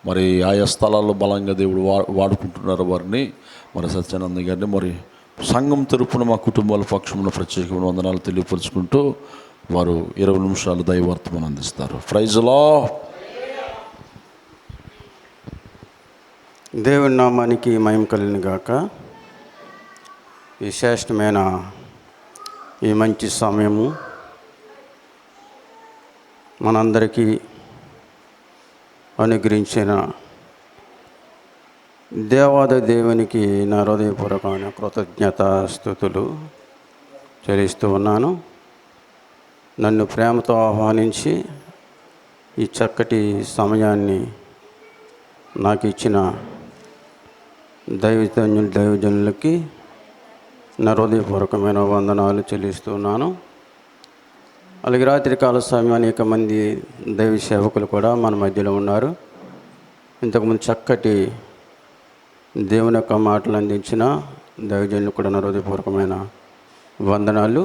మరి ఆయా స్థలాల్లో బలంగా దేవుడు వాడుకుంటున్నారు వారిని. మరి సత్యానంద గారిని మరి సంఘం తరపున మా కుటుంబాల పక్షమున ప్రత్యేకమైన వందనాలు తెలియపరుచుకుంటూ వారు 20 నిమిషాలు దైవార్తమని అందిస్తారు. Praise Lord. దేవుని నామానికి మహిమ కలుగును గాక. విశేషమైన ఈ మంచి సమయము మనందరికీ అనుగ్రహించిన దేవాది దేవునికి నా హృదయపూర్వకమైన కృతజ్ఞతాస్తుతులు చెల్లిస్తూ ఉన్నాను. నన్ను ప్రేమతో ఆహ్వానించి ఈ చక్కటి సమయాన్ని నాకు ఇచ్చిన దైవజనులకి నా హృదయపూర్వకమైన వందనాలు చెల్లిస్తున్నాను. అలాగే రాత్రికాల సమయం అనేక మంది దైవ సేవకులు కూడా మన మధ్యలో ఉన్నారు. ఇంతకుముందు చక్కటి దేవుని యొక్క మాటలు అందించిన దైవజనులు కూడా నా హృదయపూర్వకమైన వందనాలు.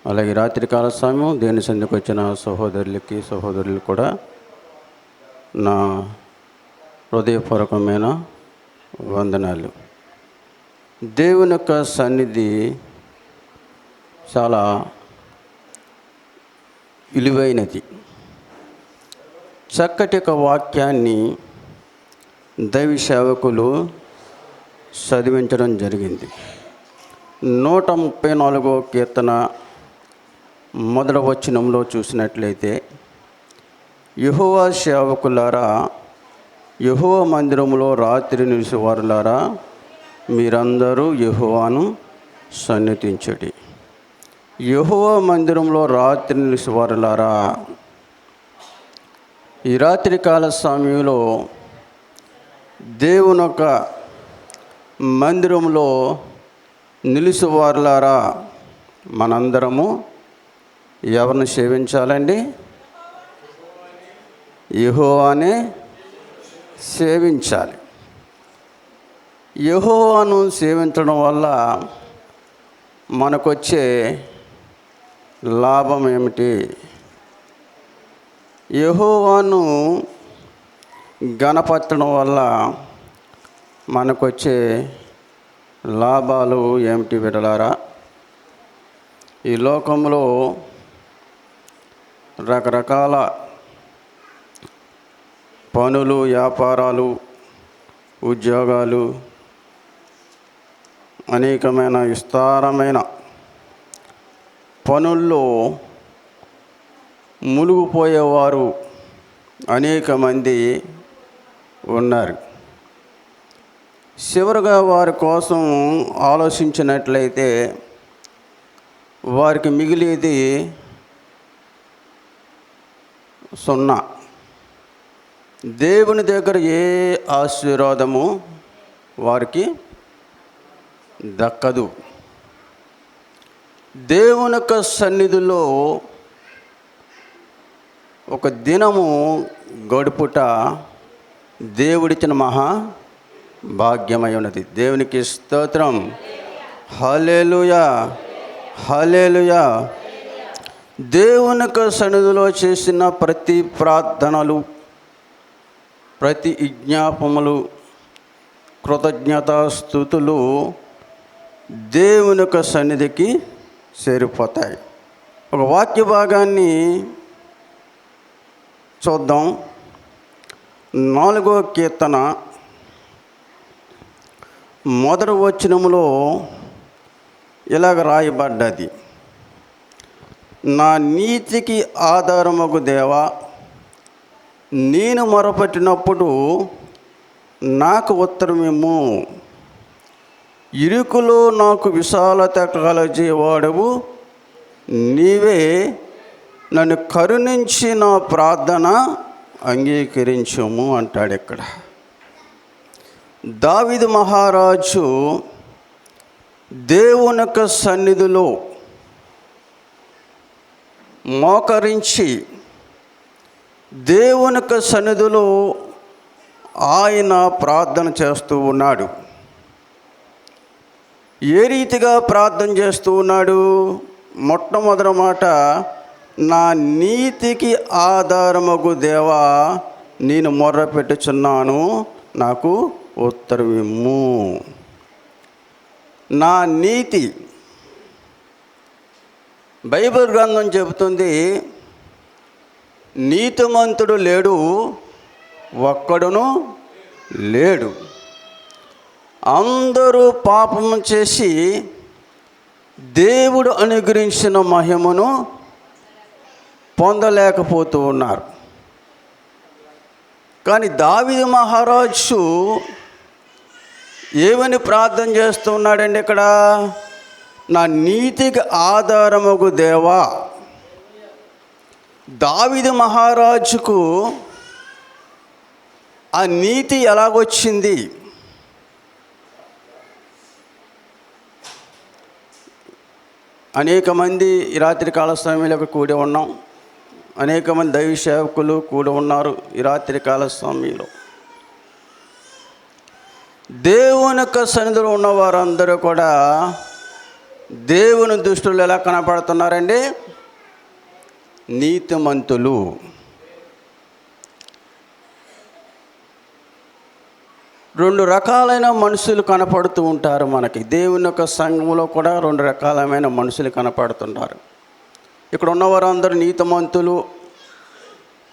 అలాగే రాత్రికాల సమయం దేవుని సన్నిధికి వచ్చిన సహోదరులు కూడా నా హృదయపూర్వకమైన వందనాలు. దేవుని యొక్క సన్నిధి చాలా విలువైనది. చక్కటి ఒక వాక్యాన్ని దైవ సేవకులు చదివించడం జరిగింది. 134వ కీర్తన మొదటి వచనంలో చూసినట్లయితే, యెహోవా సేవకులారా, యెహోవా మందిరములో రాత్రి నిలిచేవారులారా, మీరందరూ యెహోవాను సన్నిధించుడి. యెహోవా మందిరంలో రాత్రి నిలిచేవారులారా. ఈ రాత్రికాల సమయంలో దేవుని యొక్క మందిరంలో నిలిచేవారులారా, మనందరము ఎవరిని సేవించాలండి? యెహోవానే సేవించాలి. యెహోవాను సేవించడం వల్ల మనకొచ్చే లాభం ఏమిటి? యెహోవాను ఘనపరచడం వల్ల మనకొచ్చే లాభాలు ఏమిటి బిడ్డలారా? ఈ లోకంలో రకరకాల పనులు, వ్యాపారాలు, ఉద్యోగాలు, అనేకమైన విస్తారమైన పనుల్లో మునిగిపోయేవారు అనేక మంది ఉన్నారు. చివరగా వారి కోసం ఆలోచించినట్లయితే వారికి మిగిలేది సున్నా. దేవుని దగ్గర ఏ ఆశీర్వాదము వారికి దక్కదు. దేవుని యొక్క సన్నిధిలో ఒక దినము గడుపుట దేవుడిచ్చిన మహా భాగ్యమై ఉన్నది. దేవునికి స్తోత్రం. హల్లెలూయా, హల్లెలూయా. దేవుని యొక్క సన్నిధిలో చేసిన ప్రతి ప్రార్థనలు, ప్రతి విజ్ఞాపములు, కృతజ్ఞతాస్తుతులు దేవుని యొక్క సన్నిధికి చేరిపోతాయి. ఒక వాక్య భాగాన్ని చూద్దాం. 4వ కీర్తన మొదటి వచనములో ఇలాగ రాయబడ్డది: నా నీతికి ఆధారమగు దేవా, నేను మొరపెట్టినప్పుడు నాకు ఉత్తరమిమ్ము. ఇరుకులో నాకు విశాలత కలగజేవాడవు నీవే. నన్ను కరుణించి నా ప్రార్థన అంగీకరించుము అంటాడు. ఇక్కడ దావీదు మహారాజు దేవుని యొక్క సన్నిధిలో మోకరించి దేవుని యొక్క సన్నిధిలో ఆయన ప్రార్థన చేస్తూ ఉన్నాడు. ఏ రీతిగా ప్రార్థన చేస్తూ ఉన్నాడు? మొట్టమొదటి మాట, నా నీతికి ఆధారమగు దేవా, నేను మొర్ర పెట్టుచున్నాను, నాకు ఉత్తరమిమ్ము. నా నీతి, బైబిల్ గ్రంథం చెబుతుంది, నీతిమంతుడు లేడు, ఒక్కడును లేడు. అందరూ పాపము చేసి దేవుడు అనుగ్రహించిన మహిమను పొందలేకపోతూ ఉన్నారు. కానీ దావీదు మహారాజు ఏమని ప్రార్థన చేస్తున్నాడండి ఇక్కడ? నా నీతికి ఆధారమగు దేవా. దావీదు మహారాజుకు ఆ నీతి ఎలాగొచ్చింది? అనేక మంది ఈ రాత్రి కాల సమయంలో కూడి ఉన్నాం. అనేక మంది దైవ సేవకులు కూడి ఉన్నారు ఈ రాత్రి కాల సమయంలో. దేవుని యొక్క సన్నిధిలో ఉన్న వారందరూ కూడా దేవుని దృష్టిలో ఎలా కనపడుతున్నారండి? నీతిమంతులు. రెండు రకాలైన మనుషులు కనపడుతూ ఉంటారు మనకి. దేవుని యొక్క సంఘంలో కూడా రెండు రకాలమైన మనుషులు కనపడుతుంటారు. ఇక్కడ ఉన్నవారందరూ నీతిమంతులు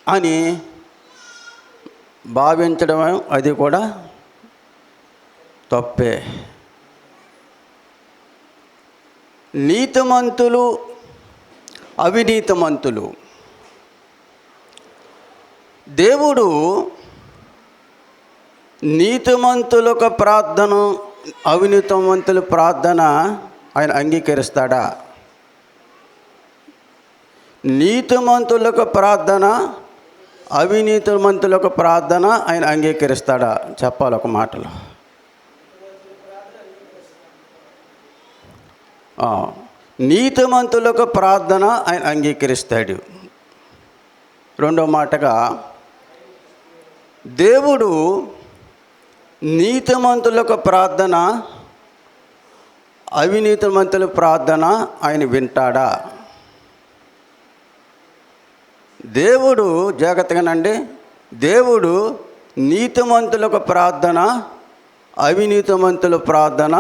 అని భావించడం అది కూడా తప్పే. నీతిమంతులు, అవినీతిమంతులు. దేవుడు నీతిమంతులకు ప్రార్థన, అవినీతిమంతుల ప్రార్థన ఆయన అంగీకరిస్తాడా? నీతిమంతులకు ప్రార్థన, అవినీతిమంతులకు ప్రార్థన ఆయన అంగీకరిస్తాడా? చెప్పాలి ఒక మాటలో. నీతిమంతులకు ప్రార్థన ఆయన అంగీకరిస్తాడు. రెండో మాటగా, దేవుడు నీతిమంతులకు ప్రార్థన, అవినీతిమంతుల ప్రార్థన ఆయన వింటాడా? దేవుడు, జాగ్రత్తగానండి, దేవుడు నీతిమంతులకు ప్రార్థన, అవినీతిమంతుల ప్రార్థన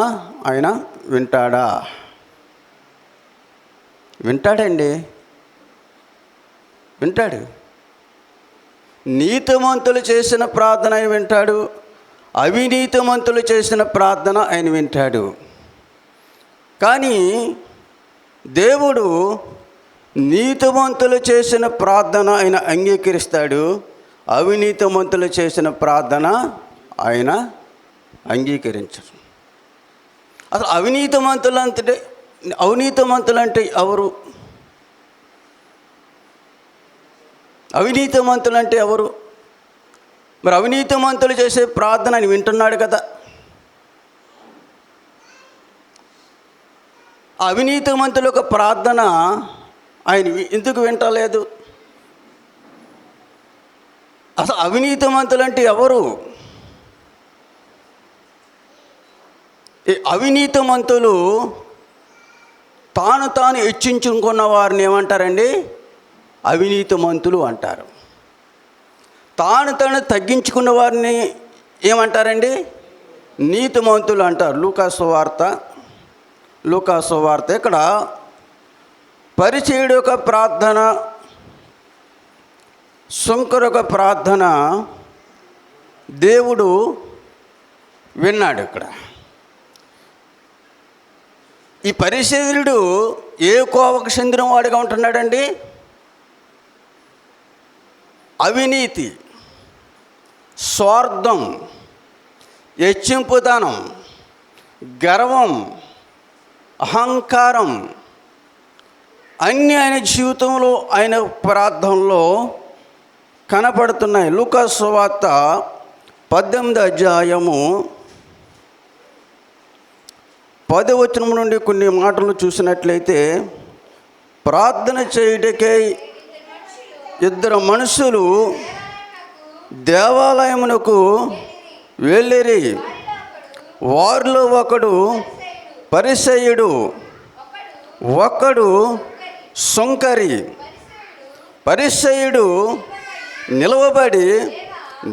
ఆయన వింటాడా? వింటాడండి, వింటాడు. నీతిమంతులు చేసిన ప్రార్థన ఆయన వింటాడు, అవినీతిమంతులు చేసిన ప్రార్థన ఆయన వింటాడు. కానీ దేవుడు నీతిమంతులు చేసిన ప్రార్థన ఆయన అంగీకరిస్తాడు, అవినీతిమంతులు చేసిన ప్రార్థన ఆయన అంగీకరించరు. అసలు అవినీతిమంతులు అంటే ఎవరు? అవినీతిమంతులు అంటే ఎవరు? మరి అవినీతిమంతులు చేసే ప్రార్థన ఆయన వింటున్నాడు కదా. అవినీతిమంతుల యొక్క ప్రార్థన ఆయన ఎందుకు వింటలేదు? అసలు అవినీతిమంతులు అంటే ఎవరు? ఈ అవినీతిమంతులు తాను హెచ్చించుకున్న వారిని ఏమంటారండి? అవినీతిమంతులు అంటారు. తాను తగ్గించుకున్న వారిని ఏమంటారండి? నీతిమంతులు అంటారు. లూకాసు వార్త ఇక్కడ పరిచయుడు యొక్క ప్రార్థన, సుంకరు యొక్క ప్రార్థన దేవుడు విన్నాడు. ఇక్కడ ఈ పరిచయుడు ఏ కోవకు చెందిన వాడిగా ఉంటున్నాడండి? అవినీతి, స్వార్థం, హెచ్చింపుతనం, గర్వం, అహంకారం అన్నీ ఆయన జీవితంలో, ఆయన ప్రార్థనలో కనపడుతున్నాయి. లూకాసు వార్త 18వ అధ్యాయము 10వ వచనం నుండి కొన్ని మాటలు చూసినట్లయితే, ప్రార్థన చేయుటకై ఇద్దరు మనుషులు దేవాలయమునకు వెళ్ళిరి. వారిలో ఒకడు పరిసయ్యుడు, ఒకడు సుంకరి. పరిసయ్యుడు నిలవబడి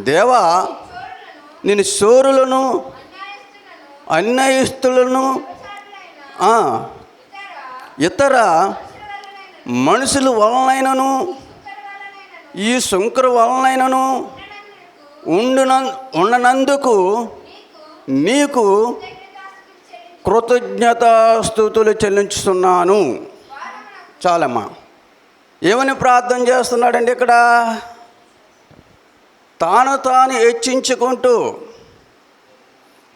దేవా నేను శూరులను అన్యాయస్తులను ఇతర మనుషుల వలనైనను ఈ సుంకర వలనైనను ఉండనందుకు నీకు కృతజ్ఞతాస్తుతులు చెల్లించుతున్నాను. చాలమ్మా. ఏమని ప్రార్థన చేస్తున్నాడండి ఇక్కడ? తాను తాను హెచ్చించుకుంటూ,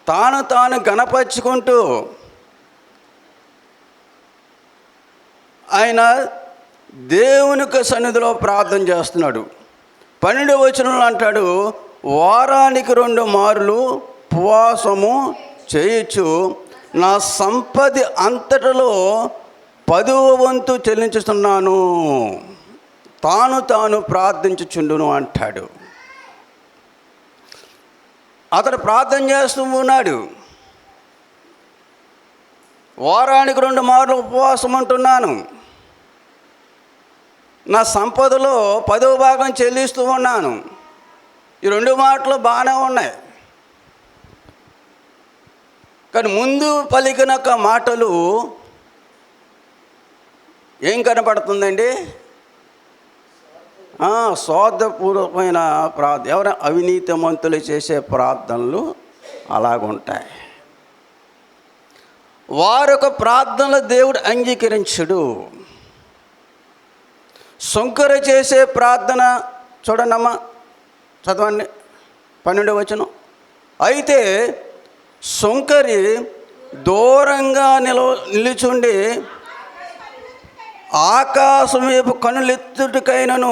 తాను తాను గణపరుచుకుంటూ ఆయన దేవునికి సన్నిధిలో ప్రార్థన చేస్తున్నాడు. 12వ వచనంలో అంటాడు, వారానికి 2 మార్లు ఉపవాసము చేయొచ్చు, నా సంపద అంతటిలో 10వ వంతు చెల్లించుతున్నాను, తాను తాను ప్రార్థించుచుండును అంటాడు. అతడు ప్రార్థన చేస్తూ ఉన్నాడు. వారానికి 2 మార్లు ఉపవాసం అంటున్నాను, నా సంపదలో 10వ భాగం చెల్లిస్తూ ఉన్నాను. ఈ 2 మాటలు బాగానే ఉన్నాయి. కానీ ముందు పలికిన మాటలు ఏం కనపడుతుందండి? స్వార్థపూర్వకమైన ప్రార్థన. ఎవరైనా అవినీతిమంతులు చేసే ప్రార్థనలు అలాగుంటాయి. వారొక ప్రార్థనలు దేవుడు అంగీకరించడు. సుంకర చేసే ప్రార్థన చూడండమ్మా, చదవండి 12వ వచనం. అయితే సుంకరి దూరంగా నిలుచుండి ఆకాశం వైపు కనులెత్తుటికైనను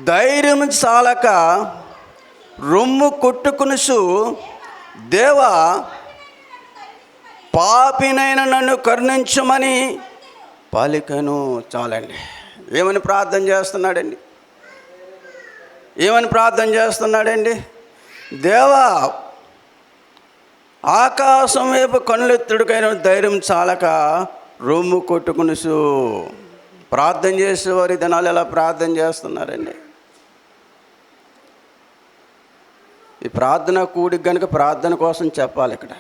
ధైర్యం చాలక రొమ్ము కొట్టుకునుసు, దేవా పాపినైన నన్ను కరుణించమని పలికను. చాలండి. ఏమని ప్రార్థన చేస్తున్నాడండి? ఏమని ప్రార్థన చేస్తున్నాడండి? దేవా ఆకాశం వైపు కనులెత్తుడికైన ధైర్యం చాలక రొమ్ము కొట్టుకునుసు. ప్రార్థన చేసేవారి దినాలు ఎలా ప్రార్థన చేస్తున్నారండి? ఈ ప్రార్థన కూడికి కనుక ప్రార్థన కోసం చెప్పాలి. ఇక్కడ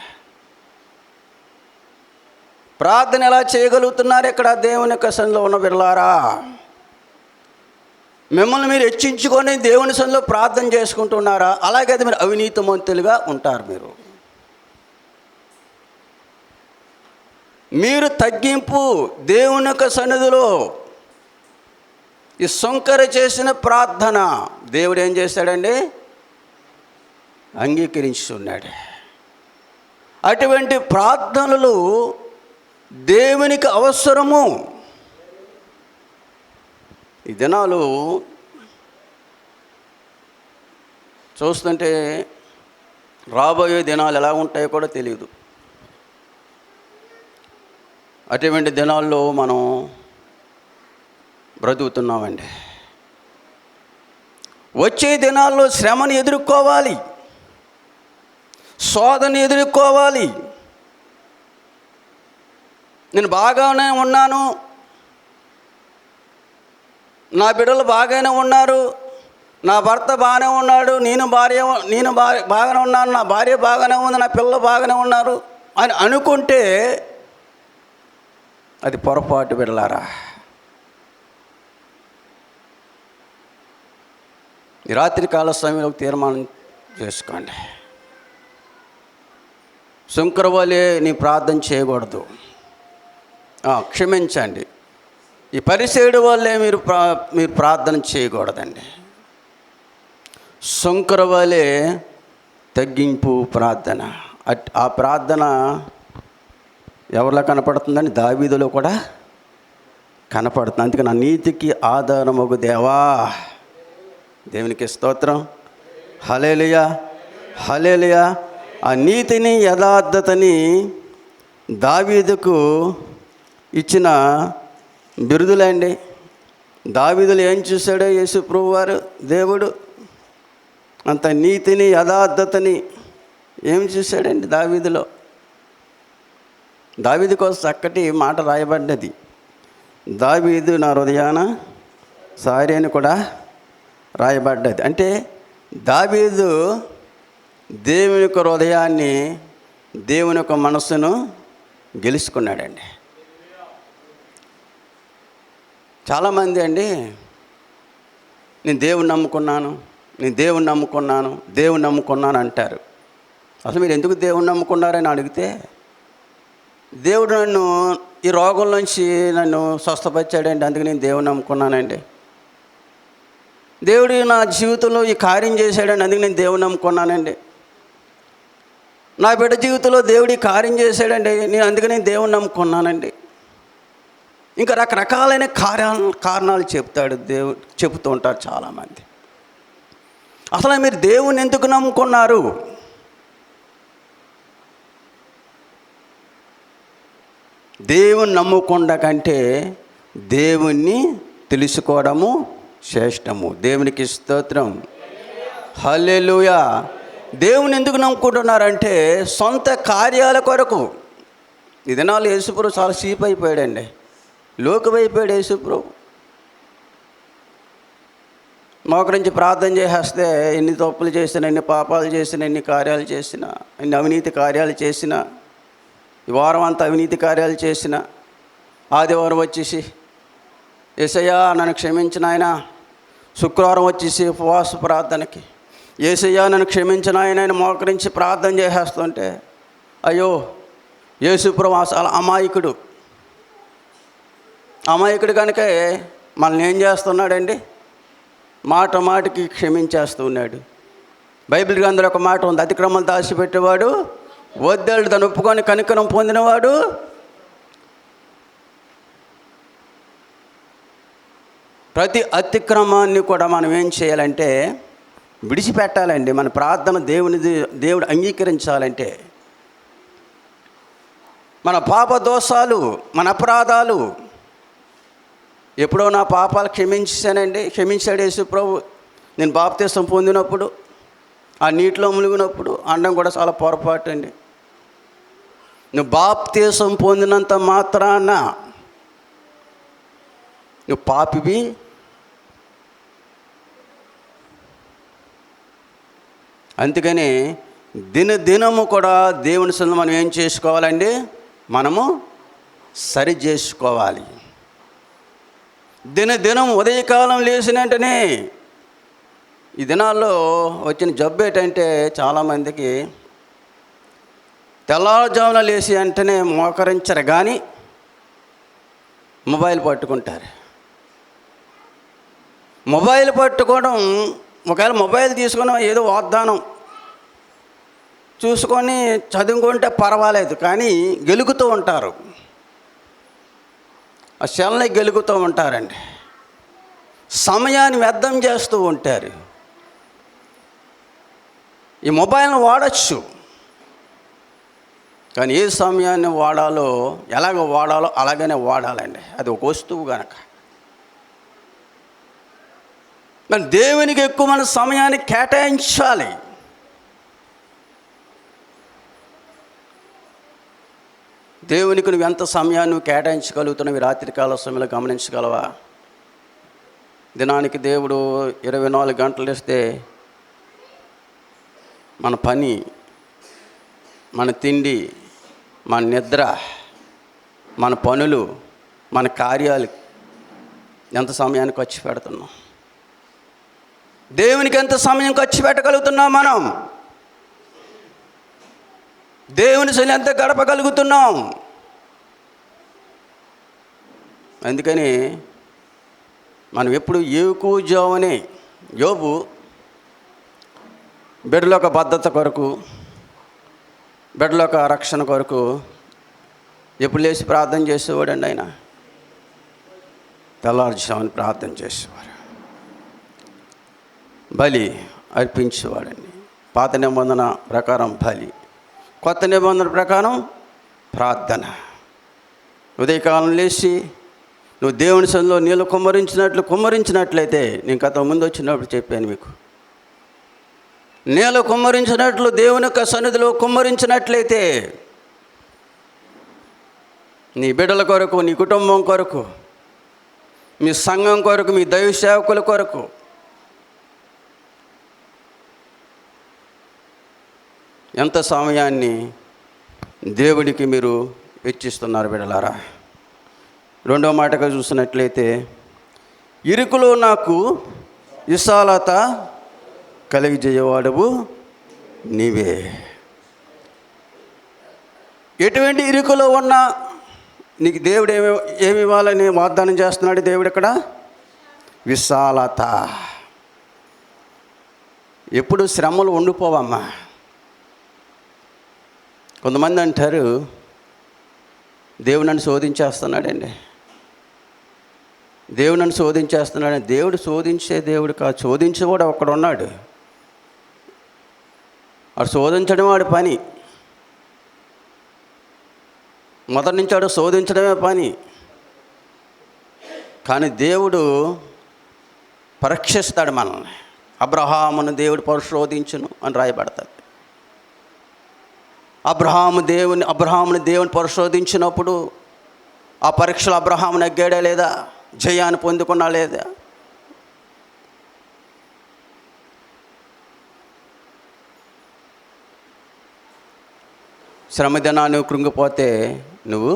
ప్రార్థన ఎలా చేయగలుగుతున్నారు? ఇక్కడ దేవుని యొక్క సన్నిధిలో ఉన్న బిడ్డలారా, మిమ్మల్ని మీరు హెచ్చించుకొని దేవుని సన్నిధిలో ప్రార్థన చేసుకుంటున్నారా? అలాగే అది మీరు అవినీతిమంతులుగా ఉంటారు. మీరు తగ్గింపు దేవుని యొక్క సన్నిధిలో ఈ సుంకర చేసిన ప్రార్థన దేవుడు ఏం చేశాడండి? అంగీకరించున్నాడు. అటువంటి ప్రార్థనలు దేవునికి అవసరము. ఈ దినాలు చూస్తుంటే రాబోయే దినాలు ఎలా ఉంటాయో కూడా తెలియదు. అటువంటి దినాల్లో మనం బ్రతుకుతున్నామండి. వచ్చే దినాల్లో శ్రమను ఎదుర్కోవాలి, శోధన ఎదుర్కోవాలి. నేను బాగానే ఉన్నాను, నా బిడ్డలు బాగానే ఉన్నారు, నా భర్త బాగానే ఉన్నాడు, నేను బాగానే ఉన్నాను, నా భార్య బాగానే ఉంది, నా పిల్లలు బాగానే ఉన్నారు అని అనుకుంటే అది పొరపాటు బిడ్డలారా. ఈ రాత్రికాల సమయంలో తీర్మానం చేసుకోండి. శంకరవలే నీ ప్రార్థన చేయకూడదు. క్షమించండి, ఈ పరిసేడు వల్లే మీరు ప్రార్థన చేయకూడదండి. శంకరవలే తగ్గింపు ప్రార్థన. ఆ ప్రార్థన ఎవరిలో కనపడుతుందని? దావీదులో కూడా కనపడుతుంది. అందుకే నా నీతికి ఆధారమగు దేవా, దేవునికి స్తోత్రం, హల్లెలూయా హల్లెలూయా. ఆ నీతిని యథార్థతని దావీదుకు ఇచ్చిన బిరుదులండి. దావీదులు ఏం చూశాడో యేసు ప్రభువారు దేవుడు అంత నీతిని యథార్థతని ఏం చూశాడండి దావీదులో? దావీదు కోసం చక్కటి మాట రాయబడ్డది. దావీదు నా హృదయాన సారి అని కూడా రాయబడ్డది. అంటే దావీదు దేవుని యొక్క హృదయాన్ని, దేవుని యొక్క మనస్సును గెలుచుకున్నాడండి. చాలామంది అండి, నేను దేవుని నమ్ముకున్నాను, నేను దేవుని నమ్ముకున్నాను, దేవుని నమ్ముకున్నాను అంటారు. అసలు మీరు ఎందుకు దేవుని నమ్ముకున్నారని అడిగితే, దేవుడు నన్ను ఈ రోగం నుంచి నన్ను స్వస్థపరిచాడండి, అందుకు నేను దేవుని నమ్ముకున్నానండి. దేవుడు నా జీవితంలో ఈ కార్యం చేశాడండి, అందుకు నేను దేవుని నమ్ముకున్నానండి. నా బిడ్డ జీవితంలో దేవుడు ఈ కార్యం చేశాడండి, అందుకు నేను దేవుని నమ్ముకున్నానండి. ఇంకా రకరకాలైన కారణాలు చెబుతూ ఉంటారు చాలామంది. అసలు మీరు దేవుని ఎందుకు నమ్ముకున్నారు? దేవుని నమ్ముకుండా కంటే దేవుణ్ణి తెలుసుకోవడము శ్రేష్టము. దేవునికి స్తోత్రం, హల్లెలూయా. దేవుని ఎందుకు నమ్ముకుంటున్నారంటే సొంత కార్యాల కొరకు. ఈ దినాలు యేసుప్రభు చాలా చీప్ అయిపోయాడండి, లోకమైపోయాడు యేసుప్రభు. మోకరించి ప్రార్థన చేసేస్తే ఎన్ని తప్పులు చేసినా, ఎన్ని పాపాలు చేసినా, ఎన్ని కార్యాలు చేసినా, ఎన్ని అవినీతి కార్యాలు చేసినా, ఈ వారం అంతా అవినీతి కార్యాలు చేసిన, ఆదివారం వచ్చేసి యేసయ్యా నన్ను క్షమించిన ఆయన, శుక్రవారం వచ్చేసి ఉపవాస ప్రార్థనకి యేసయ్యా నన్ను క్షమించిన ఆయన మోకరించి ప్రార్థన చేసేస్తుంటే, అయ్యో యేసుప్రభు అసలు అమాయకుడు కనుక మనల్ని ఏం చేస్తున్నాడండి? మాట మాటికి క్షమించేస్తున్నాడు. బైబిల్ గ్రంథంలో ఒక మాట ఉంది, అతిక్రమం దాచిపెట్టేవాడు వద్దడు, దాన్ని ఒప్పుకొని కనికరం పొందినవాడు ప్రతి అతిక్రమాన్ని కూడా మనం ఏం చేయాలంటే విడిచిపెట్టాలండి. మన ప్రార్థన దేవుడు అంగీకరించాలంటే మన పాప దోషాలు, మన అపరాధాలు, ఎప్పుడో నా పాపాలు క్షమించాడు యేసు ప్రభు. నేను బాప్తిసం పొందినప్పుడు, ఆ నీటిలో మునిగినప్పుడు అనడం కూడా చాలా పొరపాటు అండి. నువ్వు బాప్తిసం పొందినంత మాత్రాన నువ్వు పాపివి అందుకని దినము కూడా దేవుని సన్నిధిలో మనం ఏం చేసుకోవాలండి? మనము సరి చేసుకోవాలి. దినం ఉదయకాలం లేచిన వెంటనే, ఈ దినాల్లో వచ్చిన జబ్బు ఏంటంటే చాలామందికి తెల్లవారుజామున లేచి వెంటనే మోకరించరు కానీ మొబైల్ పట్టుకుంటారు. మొబైల్ పట్టుకోవడం, ఒకవేళ మొబైల్ తీసుకుని ఏదో వాగ్దానం చూసుకొని చదువుకుంటే పర్వాలేదు, కానీ గెలుగుతూ ఉంటారు, ఆ సెల్ని గెలుగుతూ ఉంటారండి, సమయాన్ని వ్యర్థం చేస్తూ ఉంటారు. ఈ మొబైల్ని వాడచ్చు, కానీ ఏ సమయాన్ని వాడాలో, ఎలాగ వాడాలో అలాగనే వాడాలండి. అది ఒక వస్తువు కనుక. మరి దేవునికి ఎక్కువ మన సమయాన్ని కేటాయించాలి. దేవునికి నువ్వు ఎంత సమయాన్ని నువ్వు కేటాయించగలుగుతున్నావు? రాత్రికాల సమయంలో గమనించగలవా? దినానికి దేవుడు 24 గంటలు ఇస్తే మన పని, మన తిండి, మన నిద్ర, మన పనులు, మన కార్యాలు ఎంత సమయాన్ని ఖర్చు పెడుతున్నాం? దేవునికి ఎంత సమయం ఖర్చు పెట్టగలుగుతున్నాం? మనం దేవుని సన్నిధిలో ఎంత గడపగలుగుతున్నాం? అందుకని మనం ఎప్పుడు ఏకుజావనే, యోబు బిడ్డల యొక్క భద్రత కొరకు, బిడ్డల యొక్క రక్షణ కొరకు ఎప్పుడు లేచి ప్రార్థన చేసేవాడండి. ఆయన తెల్లారుజామున ప్రార్థన చేసేవారు, బలి అర్పించేవాడండి. పాత నిబంధన ప్రకారం బలి, కొత్త నిబంధన ప్రకారం ప్రార్థన. ఉదయకాలం లేచి నువ్వు దేవుని సన్నిధిలో నీళ్ళు కుమ్మరించినట్లయితే, నేను గత ముందు వచ్చినప్పుడు చెప్పాను మీకు, నీళ్ళు కుమ్మరించినట్లు దేవుని యొక్క సన్నిధిలో కుమ్మరించినట్లయితే నీ బిడ్డల కొరకు, నీ కుటుంబం కొరకు, మీ సంఘం కొరకు, మీ దైవ సేవకుల కొరకు ఎంత సమయాన్ని దేవుడికి మీరు వెచ్చిస్తున్నారు బిడ్డలారా? రెండో మాటగా చూసినట్లయితే, ఇరుకులో నాకు విశాలత కలిగజేయవాడవు నీవే. ఎటువంటి ఇరుకులో ఉన్నా నీకు దేవుడు ఏమి ఇవ్వాలని వాగ్దానం చేస్తున్నాడు దేవుడు ఇక్కడ? విశాలత. ఎప్పుడు శ్రమలు ఉండిపోవమ్మా. కొంతమంది అంటారు, దేవుడు నన్ను శోధించేస్తున్నాడండి, దేవుడు నన్ను శోధించేస్తున్నాడు. దేవుడు శోధించే దేవుడు కాదు, శోధించేవాడు ఒక్కడ ఉన్నాడు. వాడు శోధించడం వాడి పని. మొదటి నుంచి వాడు శోధించడమే పని. కానీ దేవుడు పరీక్షిస్తాడు మనల్ని. అబ్రహామును దేవుడు పరిశోధించును అని రాయబడతాడు. అబ్రహాముని దేవుని పరిశోధించినప్పుడు ఆ పరీక్షలో అబ్రహాము నెగ్గాడా లేదా? జయాన్ని పొందుకున్నా లేదా? శ్రమదినాన్ని కృంగిపోతే నువ్వు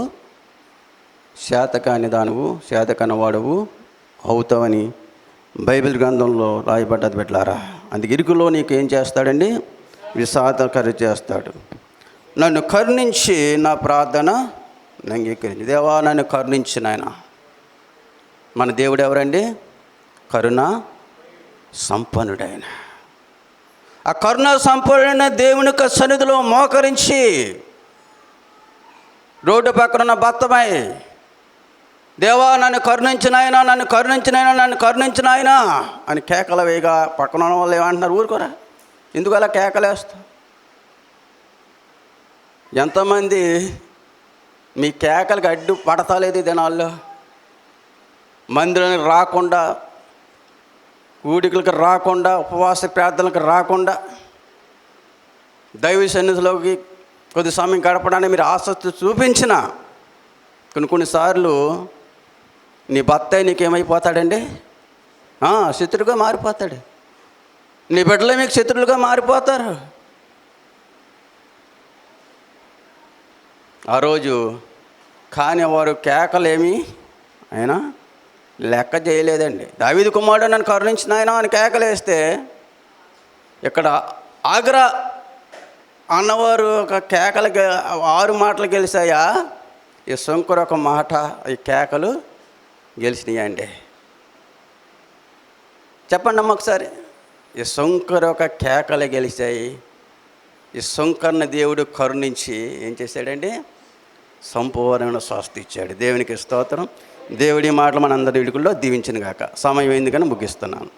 శాతకాని దానువు, శాతకాని వాడువు అవుతావని బైబిల్ గ్రంథంలో రాయబడ్డది బిడ్డలారా. అందుకే ఇరుకులో నీకు ఏం చేస్తాడండి? విశాలకరి చేస్తాడు. నన్ను కరుణించి నా ప్రార్థన అంగీకరించి. దేవా నన్ను కరుణించి నాయన. మన దేవుడు ఎవరండి? కరుణ సంపన్నుడైన. ఆ కరుణ సంపన్నుడైన దేవుని సన్నిధిలో మోకరించి రోడ్డు పక్కన ఉన్న బత్తమై, దేవా నన్ను కరుణించినాయనా, నన్ను కరుణించినాయనా, నన్ను కరుణించినాయనా అని కేకలు వేయగా పక్కన ఉన్న వాళ్ళు ఏమంటున్నారు? ఊరుకోరా, ఎందుకు అలా కేకలేస్తా? ఎంతమంది మీ కేకలకి అడ్డు పడతలేదు ఈ దినాల్లో? మందిరానికి రాకుండా, ఊడికలకు రాకుండా, ఉపవాస ప్రార్థనలకు రాకుండా, దైవ సన్నిధిలోకి కొద్ది సమయం గడపడానికి మీరు ఆసక్తి చూపించిన కొన్నిసార్లు నీ భర్త నీకేమైపోతాడండి? శత్రువుగా మారిపోతాడు. నీ బిడ్డలే మీకు శత్రువులుగా మారిపోతారు. ఆ రోజు కానీ వారు కేకలేమి అయినా లెక్క చేయలేదండి. దావీదు కుమారుడు నన్ను కరుణించిన ఆయన అని కేకలేస్తే, ఇక్కడ ఆగ్రా అన్నవారు ఒక కేకలు 6 మాటలు గెలిచాయా? ఈ శంకర్ ఒక మాట, ఈ కేకలు గెలిచినాయండి. చెప్పండి అమ్మ ఒకసారి. ఈ శంకర్ ఒక కేకలు గెలిచాయి. ఈ శంకర్ని దేవుడు కరుణించి ఏం చేశాడండి? సంపూర్ణమైన స్వస్థ ఇచ్చాడు. దేవునికి స్తోత్రం. దేవుడి మాటలు మనందరి ఇడుకుల్లో దీవించిన గాక. సమయం అయింది కానీ ముగిస్తున్నాను.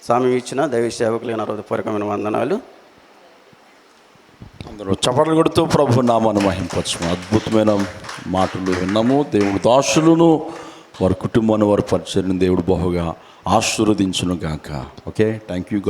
సమయం ఇచ్చిన దైవ సేవకులు నా హృదయపూర్వకమైన వందనాలు. అందరూ చప్పట్లు కొడుతూ ప్రభు నామాన్ని మహింపరచు. అద్భుతమైన మాటలు విన్నాము. దేవుడు దాసులను వారి కుటుంబాన్ని వారి పరిచర్ని దేవుడు బహుగా ఆశీర్వదించును గాక. Okay, thank you.